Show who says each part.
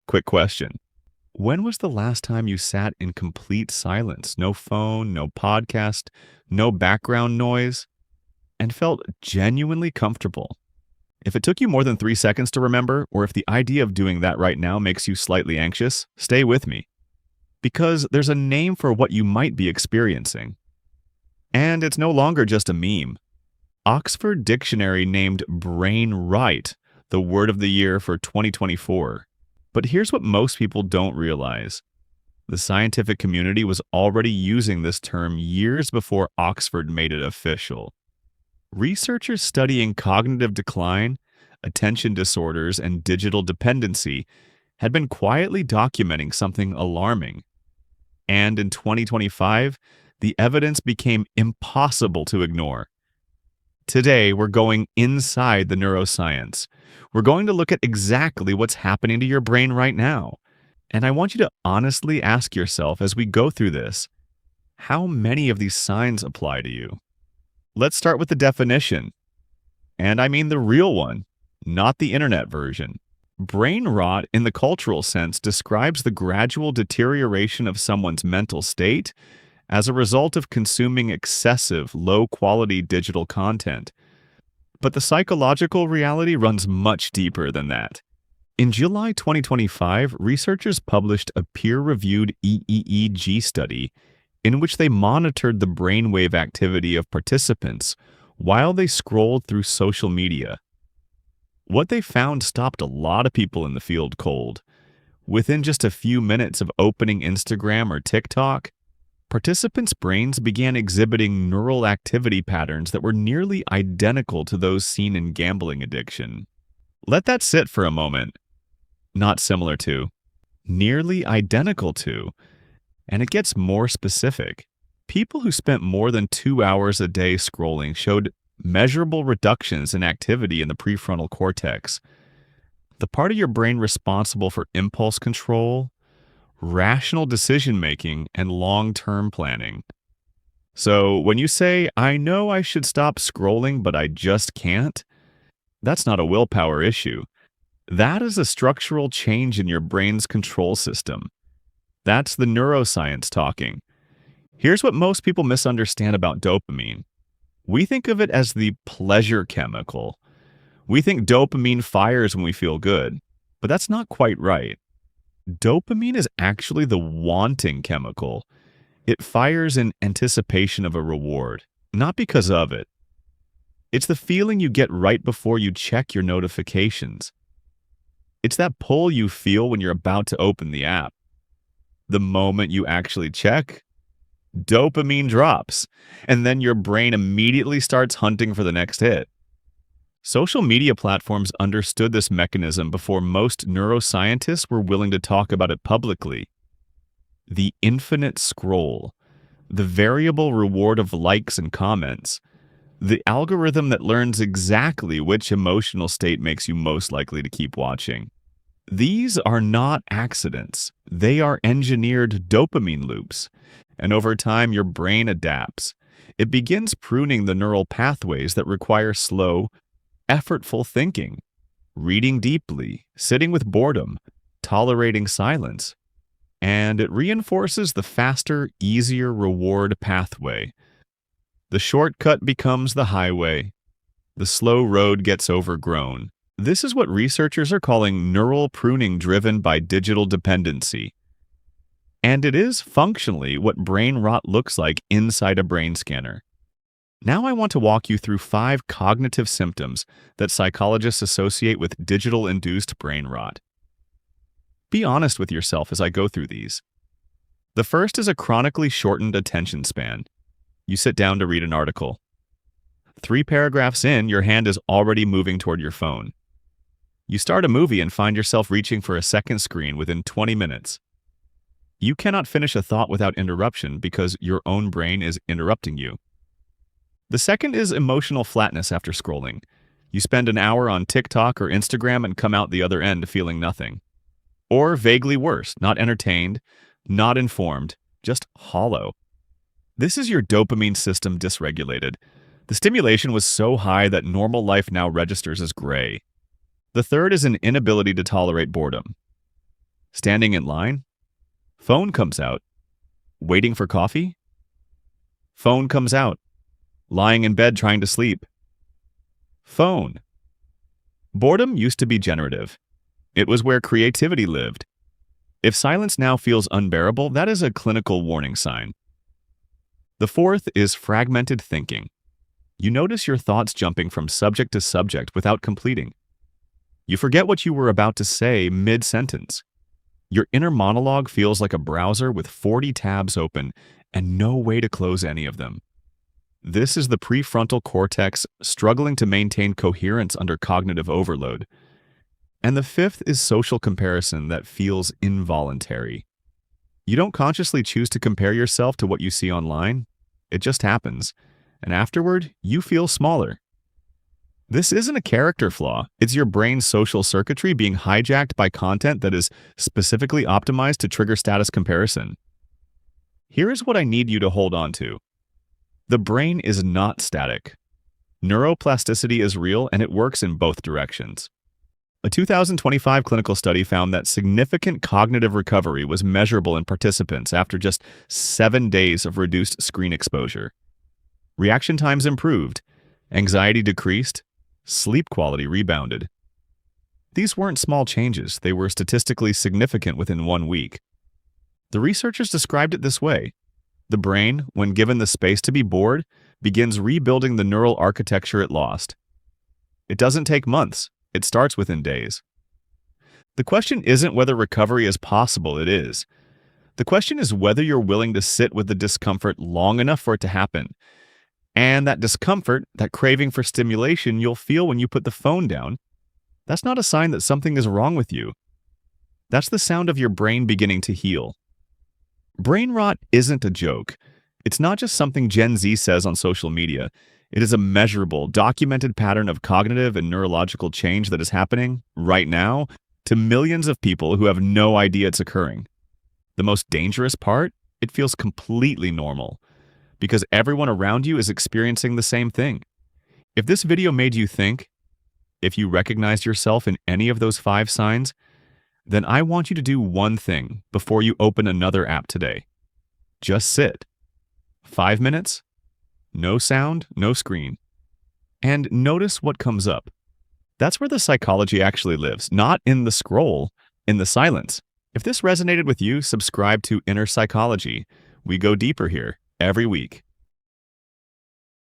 Speaker 1: Quick question. When was the last time you sat in complete silence? No phone, no podcast, no background noise, and felt genuinely comfortable? If it took you more than 3 seconds to remember, or if the idea of doing that right now makes you slightly anxious, stay with me. Because there's a name for what you might be experiencing. And it's no longer just a meme. Oxford Dictionary named brain rot the word of the year for 2024. But here's what most people don't realize. The scientific community was already using this term years before Oxford made it official. Researchers studying cognitive decline, attention disorders, and digital dependency had been quietly documenting something alarming. And in 2025, the evidence became impossible to ignore. Today, we're going inside the neuroscience. We're going to look at exactly what's happening to your brain right now. And I want you to honestly ask yourself as we go through this, how many of these signs apply to you? Let's start with the definition. And I mean the real one, not the internet version. Brain rot, in the cultural sense, describes the gradual deterioration of someone's mental state as a result of consuming excessive, low-quality digital content. But the psychological reality runs much deeper than that. In July 2025, researchers published a peer-reviewed EEG study in which they monitored the brainwave activity of participants while they scrolled through social media. What they found stopped a lot of people in the field cold. Within just a few minutes of opening Instagram or TikTok, participants' brains began exhibiting neural activity patterns that were nearly identical to those seen in gambling addiction. Let that sit for a moment. Not similar to, nearly identical to, and it gets more specific. People who spent more than 2 hours a day scrolling showed measurable reductions in activity in the prefrontal cortex, the part of your brain responsible for impulse control, rational decision-making, and long-term planning. So when you say, I know I should stop scrolling, but I just can't, that's not a willpower issue. That is a structural change in your brain's control system. That's the neuroscience talking. Here's what most people misunderstand about dopamine. We think of it as the pleasure chemical. We think dopamine fires when we feel good, but that's not quite right. Dopamine is actually the wanting chemical. It fires in anticipation of a reward, not because of it. It's the feeling you get right before you check your notifications. It's that pull you feel when you're about to open the app. The moment you actually check, dopamine drops, and then your brain immediately starts hunting for the next hit. Social media platforms understood this mechanism before most neuroscientists were willing to talk about it publicly. The infinite scroll, the variable reward of likes and comments, the algorithm that learns exactly which emotional state makes you most likely to keep watching. These are not accidents. They are engineered dopamine loops. And over time, your brain adapts. It begins pruning the neural pathways that require slow, effortful thinking, reading deeply, sitting with boredom, tolerating silence. And it reinforces the faster, easier reward pathway. The shortcut becomes the highway. The slow road gets overgrown. This is what researchers are calling neural pruning driven by digital dependency. And it is functionally what brain rot looks like inside a brain scanner. Now I want to walk you through 5 cognitive symptoms that psychologists associate with digital-induced brain rot. Be honest with yourself as I go through these. The first is a chronically shortened attention span. You sit down to read an article. 3 paragraphs in, your hand is already moving toward your phone. You start a movie and find yourself reaching for a second screen within 20 minutes. You cannot finish a thought without interruption because your own brain is interrupting you. The second is emotional flatness after scrolling. You spend an hour on TikTok or Instagram and come out the other end feeling nothing. Or vaguely worse, not entertained, not informed, just hollow. This is your dopamine system dysregulated. The stimulation was so high that normal life now registers as gray. The third is an inability to tolerate boredom. Standing in line? Phone comes out. Waiting for coffee? Phone comes out. Lying in bed trying to sleep? Phone. Boredom used to be generative. It was where creativity lived. If silence now feels unbearable, that is a clinical warning sign. The fourth is fragmented thinking. You notice your thoughts jumping from subject to subject without completing. You forget what you were about to say mid-sentence. Your inner monologue feels like a browser with 40 tabs open and no way to close any of them. This is the prefrontal cortex struggling to maintain coherence under cognitive overload. And the fifth is social comparison that feels involuntary. You don't consciously choose to compare yourself to what you see online. It just happens. And afterward, you feel smaller. This isn't a character flaw. It's your brain's social circuitry being hijacked by content that is specifically optimized to trigger status comparison. Here is what I need you to hold on to. The brain is not static. Neuroplasticity is real and it works in both directions. A 2025 clinical study found that significant cognitive recovery was measurable in participants after just 7 days of reduced screen exposure. Reaction times improved, anxiety decreased, sleep quality rebounded. These weren't small changes, they were statistically significant within 1 week. The researchers described it this way. The brain, when given the space to be bored, begins rebuilding the neural architecture it lost. It doesn't take months, it starts within days. The question isn't whether recovery is possible, it is. The question is whether you're willing to sit with the discomfort long enough for it to happen. And that discomfort, that craving for stimulation you'll feel when you put the phone down, that's not a sign that something is wrong with you. That's the sound of your brain beginning to heal. Brain rot isn't a joke. It's not just something Gen Z says on social media. It is a measurable, documented pattern of cognitive and neurological change that is happening, right now, to millions of people who have no idea it's occurring. The most dangerous part? It feels completely normal, because everyone around you is experiencing the same thing. If this video made you think, if you recognized yourself in any of those 5 signs, then I want you to do one thing before you open another app today. Just sit. 5 minutes, no sound, no screen, and notice what comes up. That's where the psychology actually lives, not in the scroll, in the silence. If this resonated with you, subscribe to Inner Psychology. We go deeper here every week.